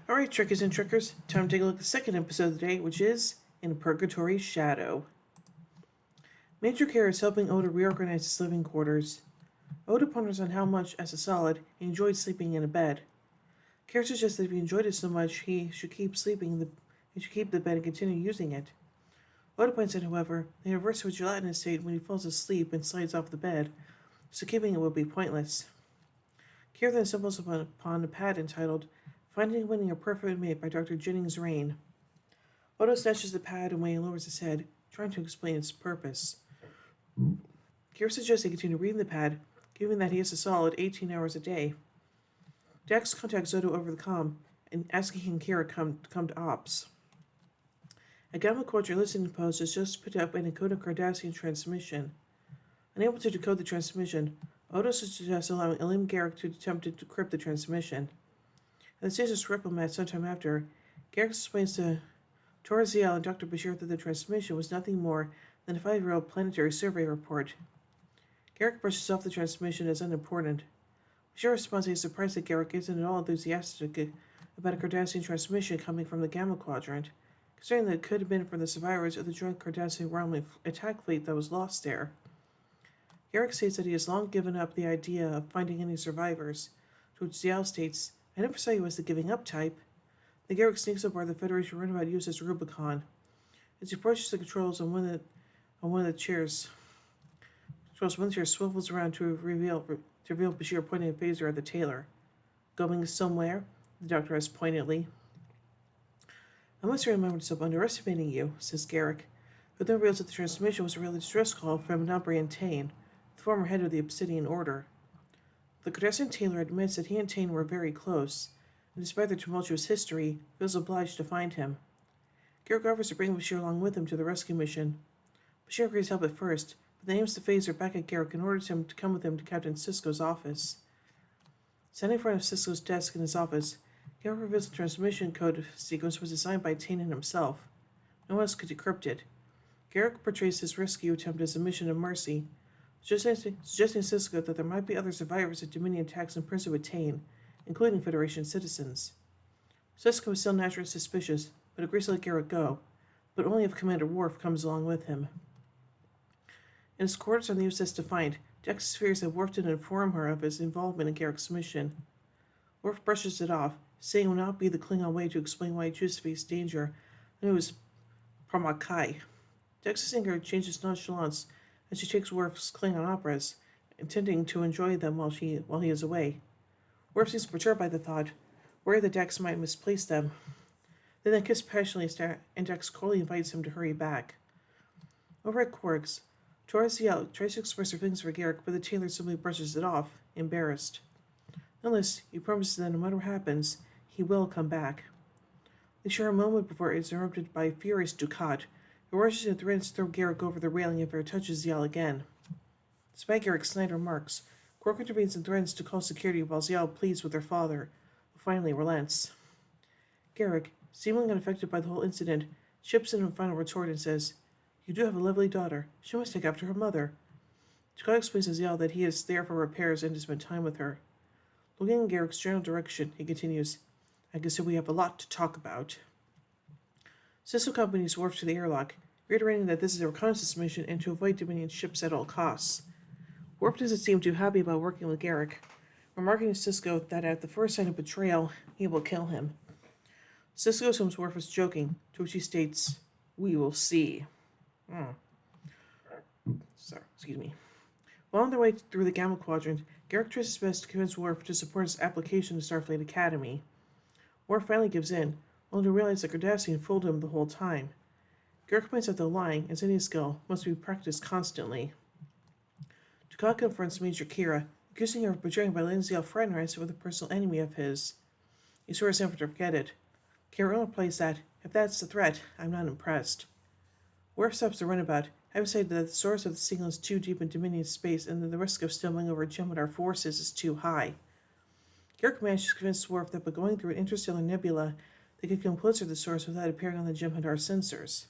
Alright, trickers and trickers, time to take a look at the second episode of the day, which is In Purgatory's Shadow. Major Care is helping Oda reorganize his living quarters. Oda ponders on how much, as a solid, he enjoyed sleeping in a bed. Care suggests that if he enjoyed it so much, he should keep the bed and continue using it. Oda points out, however, that he reverts to a gelatinous state when he falls asleep and slides off the bed, so keeping it would be pointless. Care then stumbles upon a pad entitled Finding and Winning a Perfect Mate by Dr. Jennings Rain. Odo snatches the pad and Wayne lowers his head, trying to explain its purpose. Kira suggests he continue reading the pad, given that he has a solid 18 hours a day. Dax contacts Odo over the comm and asking Kira to come to Ops. A Gamma Quadrant listening post is just put up in a Coda Cardassian transmission. Unable to decode the transmission, Odo suggests allowing Elim Garrick to attempt to decrypt the transmission. At the station's ripple mat sometime after, Garrick explains to Torziel and Dr. Bashir that the transmission was nothing more than a 5-year-old planetary survey report. Garrick brushes off the transmission as unimportant. Bashir responds he is surprised that Garrick isn't at all enthusiastic about a Cardassian transmission coming from the Gamma Quadrant, considering that it could have been from the survivors of the joint Cardassian realm attack fleet that was lost there. Garrick states that he has long given up the idea of finding any survivors, to which Zial states, I never saw you as the giving up type. The Garrick sneaks aboard the Federation runabout USS Rubicon. As he approaches the controls on one of the chairs, one of the chairs swivels around to reveal Bashir pointing a phaser at the tailor. Going somewhere? The doctor asks pointedly. I must remember to stop underestimating you, says Garrick, who then reveals that the transmission was a real distress call from Nabri and Tane, the former head of the Obsidian Order. The Cardassian tailor admits that he and Tane were very close, and despite their tumultuous history, feels obliged to find him. Garrick offers to bring Bashir along with him to the rescue mission. Bashir agrees to help at first, but then aims the phaser back at Garrick and orders him to come with him to Captain Sisko's office. Standing in front of Sisko's desk in his office, Garrick reveals the transmission code sequence was designed by Tane and himself. No one else could decrypt it. Garrick portrays his rescue attempt as a mission of mercy, suggesting Sisko that there might be other survivors of Dominion attacks in prison with Tane, including Federation citizens. Sisko is still naturally suspicious, but agrees to let Garrick go, but only if Commander Worf comes along with him. In his quarters on the USS Defiant, Dex fears that Worf didn't inform her of his involvement in Garrick's mission. Worf brushes it off, saying it would not be the Klingon way to explain why he chose to face danger, and it was Parmakai. Dex's anger changes nonchalance as she takes Worf's Klingon operas, intending to enjoy them while he is away. Worf seems perturbed by the thought, worried that Dex might misplace them. Then they kiss passionately, and Dex coldly invites him to hurry back. Over at Quark's, Torres tries to express her feelings for Garrick, but the tailor simply brushes it off, embarrassed. Nonetheless, he promises that no matter what happens, he will come back. They share a moment before it is interrupted by a furious Ducat, who rushes and threatens to throw Garrick over the railing if he touches Zial again. Despite Garrick's snide remarks, Quark intervenes and threatens to call security while Zial pleads with her father, who finally relents. Garrick, seemingly unaffected by the whole incident, chips in a final retort and says, You do have a lovely daughter. She must take after her mother. Ducat explains to Zial that he is there for repairs and to spend time with her. Looking in Garrick's general direction, he continues, I consider we have a lot to talk about. Sisko accompanies Worf to the airlock, reiterating that this is a reconnaissance mission and to avoid Dominion ships at all costs. Worf doesn't seem too happy about working with Garrick, remarking to Sisko that at the first sign of betrayal, he will kill him. Sisko assumes Worf is joking, to which he states, We will see. Excuse me. While on their way through the Gamma Quadrant, Garrick tries his best to convince Worf to support his application to Starfleet Academy. Worf finally gives in, only to realize that Cardassian fooled him the whole time. Garrick points out that lying, as any skill, must be practiced constantly. Ducat confronts Major Kira, accusing her of betraying by letting Zial fraternize with a personal enemy of his. He swears never to forget it. Kira replies that, if that's the threat, I'm not impressed. Worf stops the runabout, having said that the source of the signal is too deep in Dominion space and that the risk of stumbling over Jem'Hadar forces is too high. Garrick manages to convince Worf that by going through an interstellar nebula, they could come closer to the source without appearing on the Jem'Hadar sensors.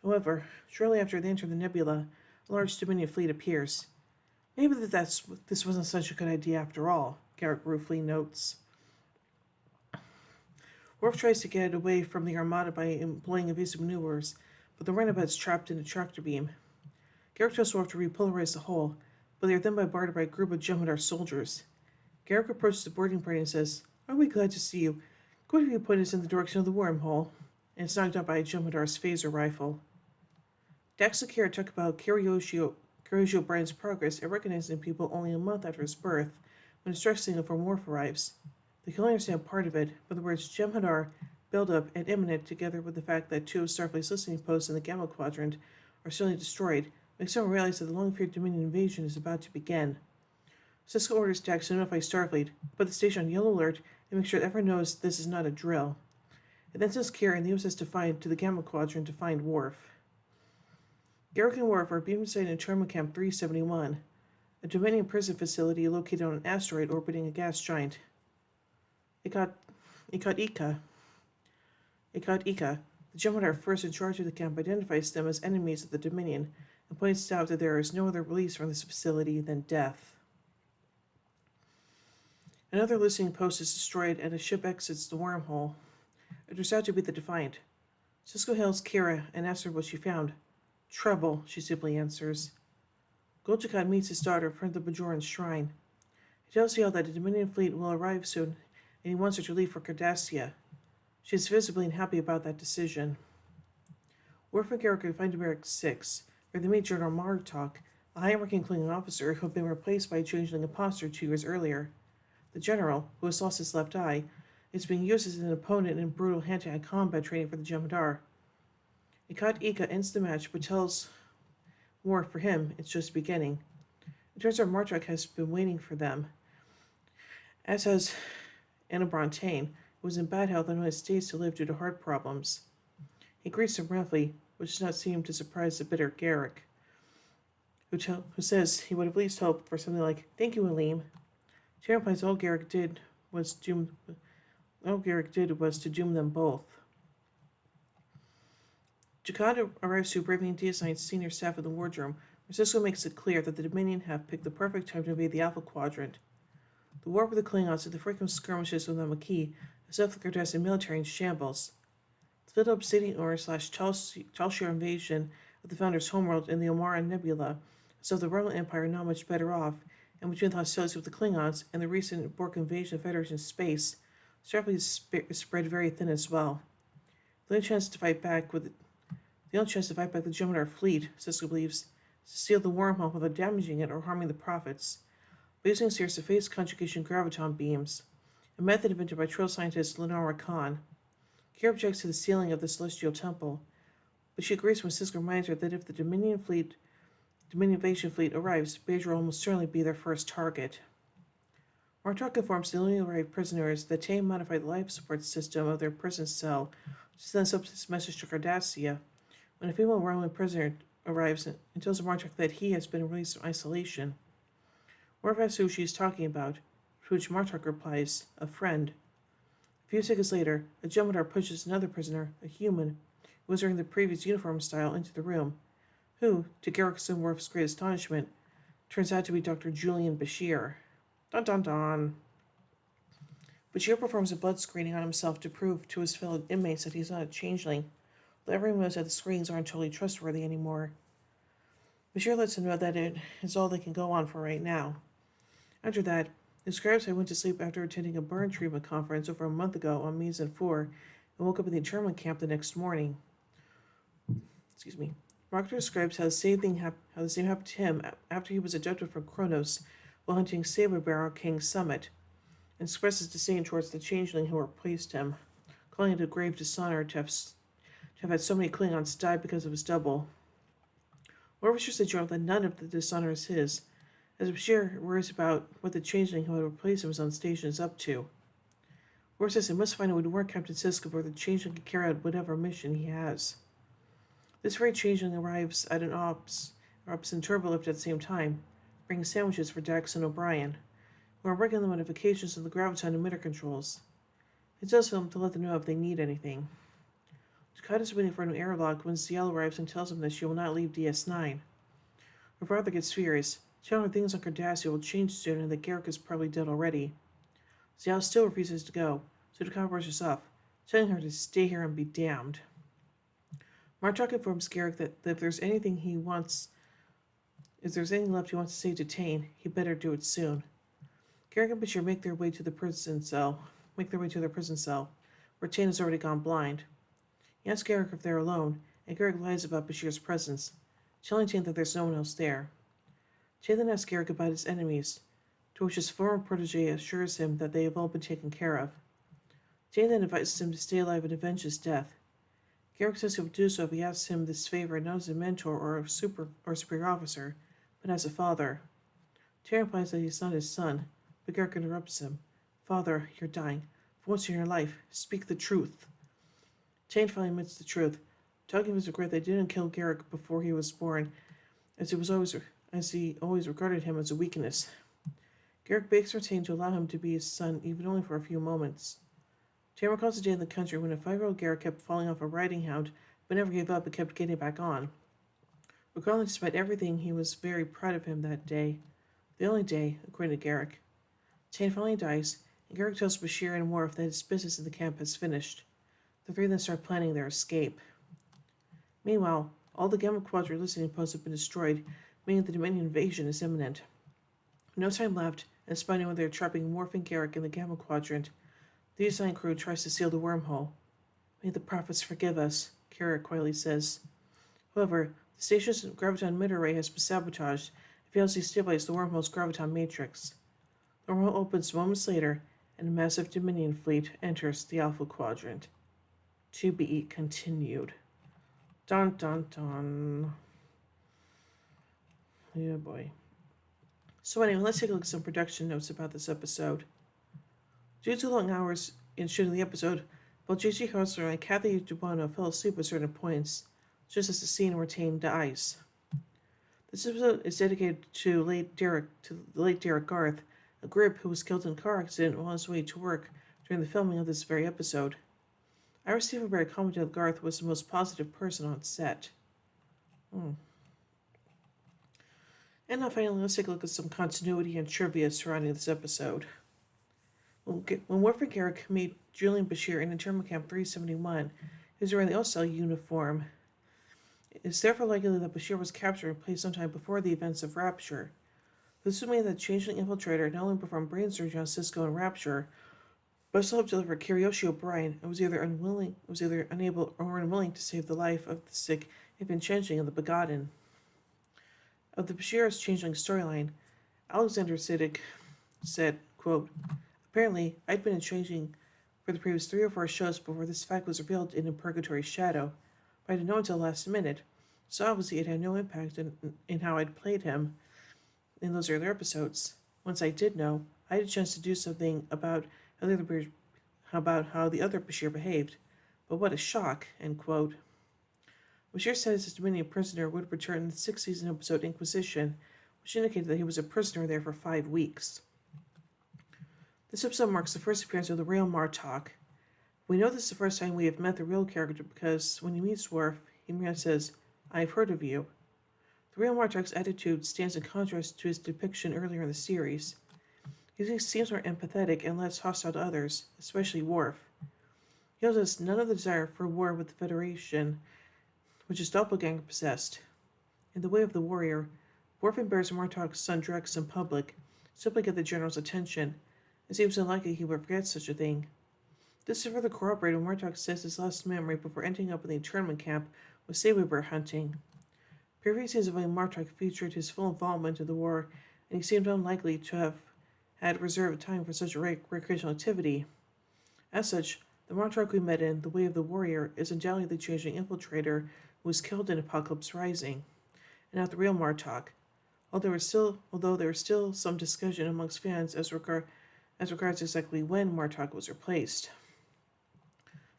However, shortly after they enter the nebula, a large Dominion fleet appears. Maybe this wasn't such a good idea after all, Garrick ruefully notes. Worf tries to get away from the Armada by employing evasive maneuvers, but the runabout's trapped in a tractor beam. Garrick tells Worf to repolarize the hull, but they are then bombarded by a group of Jem'Hadar soldiers. Garrick approaches the boarding party and says, "Are we glad to see you? Good of you point us in the direction of the wormhole," and is knocked out by a Jem'Hadar's phaser rifle. Dax and Kira talk about Kiriyoshi O'Brien's progress at recognizing people only a month after his birth, when a stress signal from Worf arrives. They can only understand part of it, but the words Jem'Hadar, build-up, and imminent, together with the fact that two of Starfleet's listening posts in the Gamma Quadrant are suddenly destroyed, makes someone realize that the long-feared Dominion invasion is about to begin. Sisko orders Dax to notify Starfleet, put the station on yellow alert, and make sure that everyone knows this is not a drill. It then sends Kira and the USS Defiant to the Gamma Quadrant to find Worf. Garrick and Worf are beamed inside Internment Camp 371, a Dominion prison facility located on an asteroid orbiting a gas giant. Ikat Ika. The Jem'Hadar first in charge of the camp identifies them as enemies of the Dominion and points out that there is no other release from this facility than death. Another listening post is destroyed and a ship exits the wormhole. It turns out to be the Defiant. Sisko hails Kira and asks her what she found. "Trouble," she simply answers. Gul-Dukat meets his daughter in front of the Bajoran shrine. He tells Yael that the Dominion fleet will arrive soon, and he wants her to leave for Cardassia. She is visibly unhappy about that decision. Worf and Garrick find Barrack 6, where they meet General Martok, a high-ranking Klingon officer who had been replaced by a changeling imposter 2 years earlier. The general, who has lost his left eye, is being used as an opponent in brutal hand-to-hand combat training for the Jem'Hadar. Ikat Ika ends the match, but tells Worf for him it's just beginning. It turns out Martok has been waiting for them, as has Anna Brontain, who was in bad health and has days to live due to heart problems. He greets them roughly, which does not seem to surprise the bitter Garrick, who says he would have at least hoped for something like, "Thank you, Aleem." She implies all Garrick did was to doom them both. Dukat arrives to bravely deassign senior staff in the wardroom, where Sisko makes it clear that the Dominion have picked the perfect time to invade the Alpha Quadrant. The war with the Klingons and the frequent skirmishes with the Maquis has left the Cardassian military in shambles. The filled up obsidian ore / Talshir invasion of the Founder's homeworld in the Omara Nebula has left the Roman Empire not much better off, and between the hostilities with the Klingons and the recent Borg invasion of Federation space, Starfleet is spread very thin as well. The only chance to fight back the Jem'Hadar fleet, Sisko believes, is to steal the wormhole without damaging it or harming the Prophets, by using series of phase conjugation graviton beams, a method invented by Trill scientist Lenora Khan. Kira objects to the sealing of the Celestial Temple, but she agrees when Sisko reminds her that if the Dominion invasion fleet arrives, Bajor will almost certainly be their first target. Martok informs the newly arrived prisoners that Tay modified the life support system of their prison cell, which sends up this message to Cardassia. When a female Roman prisoner arrives and tells Martok that he has been released from isolation, Worf asks who she is talking about, to which Martok replies, "A friend." A few seconds later, a Jem'Hadar pushes another prisoner, a human, who was wearing the previous uniform style, into the room, who, to Garrick's and Worf's great astonishment, turns out to be Dr. Julian Bashir. Dun dun dun. Bashir performs a blood screening on himself to prove to his fellow inmates that he's not a changeling, though everyone knows that the screenings aren't totally trustworthy anymore. Bashir lets them know that it is all they can go on for right now. After that, he describes how he went to sleep after attending a burn treatment conference over a month ago on Mizan 4 and woke up in the internment camp the next morning. Mark describes how the same happened to him after he was abducted from Kronos while hunting Saber Bear on King's Summit, and expresses disdain towards the changeling who replaced him, calling it a grave dishonor to have had so many Klingons die because of his double. Worf assures the general that none of the dishonor is his, as Bashir worries about what the changeling who had replaced him on station is up to. Worf says he must find a way to warn Captain Sisko where the changeling can carry out whatever mission he has. This very changeling arrives at an ops and turbolift at the same time, bringing sandwiches for Dax and O'Brien, who are working on the modifications of the graviton emitter controls. He tells them to let them know if they need anything. Dukat is waiting for a new airlock when Ziel arrives and tells him that she will not leave DS9. Her father gets furious, telling her things on Cardassia will change soon and that Garrick is probably dead already. Ziel still refuses to go, so Dukat rushes off, telling her to stay here and be damned. Martok informs Garrick that if there's anything left he wants to say to Tane, he better do it soon. Garrick and Bashir make their way to their prison cell, where Tane has already gone blind. He asks Garrick if they're alone, and Garrick lies about Bashir's presence, telling Tane that there's no one else there. Tane then asks Garrick about his enemies, to which his former protege assures him that they have all been taken care of. Tane then invites him to stay alive and avenge his death. Garrick says he will do so if he asks him this favor not as a mentor or a superior officer, but as a father. Tane replies that he's not his son, but Garrick interrupts him. Father, you're dying. For once in your life, speak the truth. Tane finally admits the truth, talking of his regret they didn't kill Garrick before he was born, as he always regarded him as a weakness. Garrick begs for Tane to allow him to be his son, even only for a few moments. Tane recalls a day in the country when a 5-year-old Garrick kept falling off a riding hound, but never gave up and kept getting back on. Recalling despite everything, he was very proud of him that day. The only day, according to Garrick. Tane finally dies, and Garrick tells Bashir and Worf that his business in the camp has finished. The three then start planning their escape. Meanwhile, all the Gamma Quadrant listening posts have been destroyed, meaning the Dominion invasion is imminent. No time left, and despite knowing they're trapping Worf and Garrick in the Gamma Quadrant, the assigned crew tries to seal the wormhole. May the prophets forgive us, Garrick quietly says. However, the station's graviton emitter array has been sabotaged and fails to destabilize the wormhole's graviton matrix. The wormhole opens moments later, and a massive Dominion fleet enters the Alpha Quadrant. To be continued. Dun dun dun. Yeah, boy. So anyway, let's take a look at some production notes about this episode. Due to long hours in shooting the episode, both J.G. Hostler and Kathy Dubano fell asleep at certain points, just as the scene where Tane dies. This episode is dedicated to the late Derek Garth, a grip who was killed in a car accident while on his way to work during the filming of this very episode. Ira Stephenberry commented that Garth was the most positive person on set. And now finally, let's take a look at some continuity and trivia surrounding this episode. When Worf and Garrick meet Julian Bashir in Internment Camp 371, he was wearing the OCEL uniform. It is therefore likely that Bashir was captured and placed sometime before the events of Rapture. This would mean that Changeling Infiltrator not only performed brain surgery on Cisco and Rapture, but also helped deliver Kiriyoshi O'Brien and was either unable or unwilling to save the life of the sick infant Changeling and the Begotten. Of the Bashir's Changeling storyline, Alexander Siddig said, quote, apparently, I'd been in Changeling for the previous 3 or 4 shows before this fact was revealed in Purgatory's shadow, but I didn't know until the last minute, so obviously it had no impact in how I'd played him in those earlier episodes. Once I did know, I had a chance to do something about how the other Bashir behaved. But what a shock, end quote. Bashir said his Dominion prisoner would return in the 6th season episode Inquisition, which indicated that he was a prisoner there for 5 weeks. This episode marks the first appearance of the real Martok. We know this is the first time we have met the real character because when he meets Worf, he merely says, I've heard of you. The real Martok's attitude stands in contrast to his depiction earlier in the series. He seems more empathetic and less hostile to others, especially Worf. He also has none of the desire for war with the Federation, which his doppelganger possessed. In The Way of the Warrior, Worf embarrasses Martok's son Drex in public, simply to get the General's attention. It seems unlikely he would forget such a thing. This is further corroborated when Martok says his last memory before ending up in the internment camp was saber bear hunting. Previous scenes of William Martok featured his full involvement in the war, and he seemed unlikely to have had reserved time for such a recreational activity. As such, the Martok we met in The Way of the Warrior is undoubtedly the Changeling Infiltrator who was killed in Apocalypse Rising, and not the real Martok, although there was still some discussion amongst fans as regards exactly when Martok was replaced.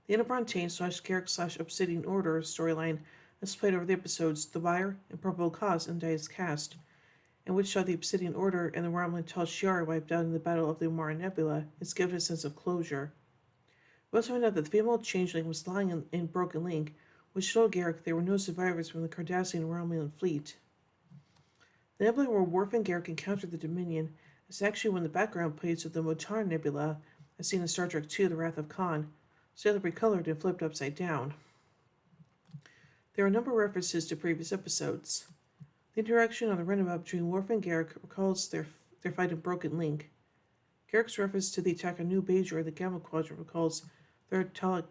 The Enabron Tane / Obsidian Order storyline is played over the episodes The Wire and Probable Cause and Dice Cast, in which saw the Obsidian Order and the Romulan Tal Shiar wiped out in the Battle of the Umara Nebula, is given a sense of closure. We also find out that the female Changeling was lying in Broken Link, which told Garrick there were no survivors from the Cardassian Romulan fleet. The nebula where Worf and Garrick encountered the Dominion is actually when the background plays of the Motar Nebula, as seen in Star Trek II The Wrath of Khan, slightly recolored and flipped upside down. There are a number of references to previous episodes. The interaction on the runabout between Worf and Garrick recalls their fight in Broken Link. Garrick's reference to the attack on New Bajor in the Gamma Quadrant recalls their Talacton's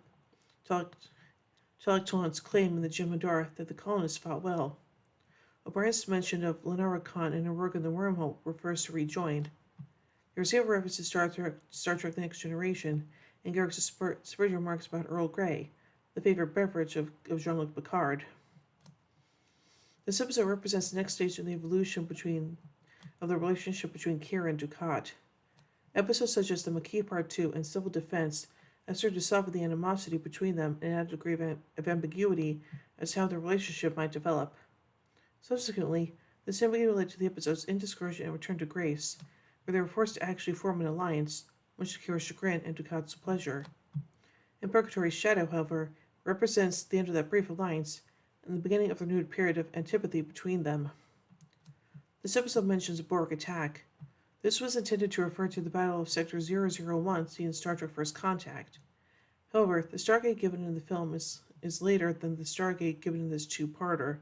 claim in the Jemadar that the colonists fought well. O'Brien's mention of Lenara Khan and her work in the wormhole refers to Rejoined. There is a reference to Star Trek The Next Generation, and Garrick's spurred remarks about Earl Grey, the favorite beverage of Jean-Luc Picard. This episode represents the next stage in the evolution of the relationship between Kira and Dukat. Episodes such as the Maquis Part 2 and Civil Defense have served to soften the animosity between them and add a degree of ambiguity as to how their relationship might develop. Subsequently, this ambiguity led to the episodes Indiscretion and Return to Grace, where they were forced to actually form an alliance, much to Kira's chagrin and Dukat's pleasure. In Purgatory's Shadow, however, represents the end of that brief alliance and the beginning of the renewed period of antipathy between them. This episode mentions a Borg attack. This was intended to refer to the Battle of Sector 001 seen in Star Trek First Contact. However, the Stargate given in the film is later than the Stargate given in this two-parter.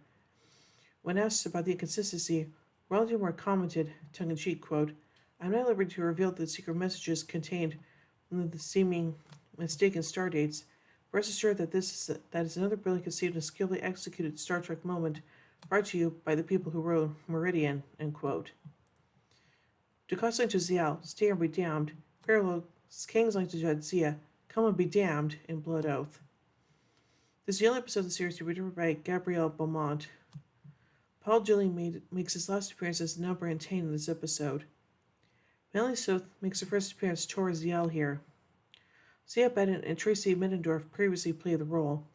When asked about the inconsistency, Ronald Moore commented, tongue-in-cheek, quote, "I'm not at liberty to reveal the secret messages contained in the seeming mistaken star dates. Rest assured that that is another brilliantly conceived and skillfully executed Star Trek moment brought to you by the people who wrote Meridian," end quote. Dukat's line to Zial, "Stay or be damned," parallels Kang's line to Jadzia, "Come and be damned," in Blood Oath. This is the only episode of the series to be written by Gabrielle Beaumont. Paul Gilliam makes his last appearance as Nabra and Tane in this episode. Melanie Soth makes her first appearance towards Zial here. Sia Bennett and Tracy Middendorf previously played the role.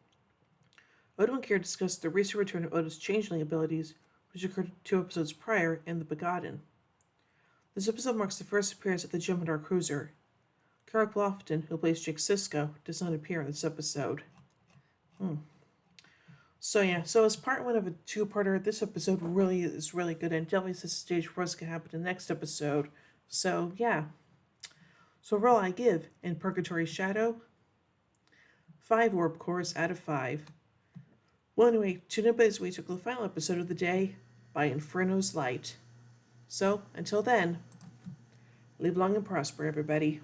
Odo and Kira discussed the recent return of Odo's changeling abilities, which occurred 2 episodes prior in The Begotten. This episode marks the first appearance of the Jemadar cruiser. Carrick Lofton, who plays Jake Sisko, does not appear in this episode. So as part 1 of a 2-parter, this episode really is really good and definitely sets the stage for what's going to happen in the next episode. So yeah. So overall I give in Purgatory Shadow 5 orb cores out of 5. Well, anyway, tune in as we took the final episode of the day by Inferno's Light. So, until then, live long and prosper, everybody.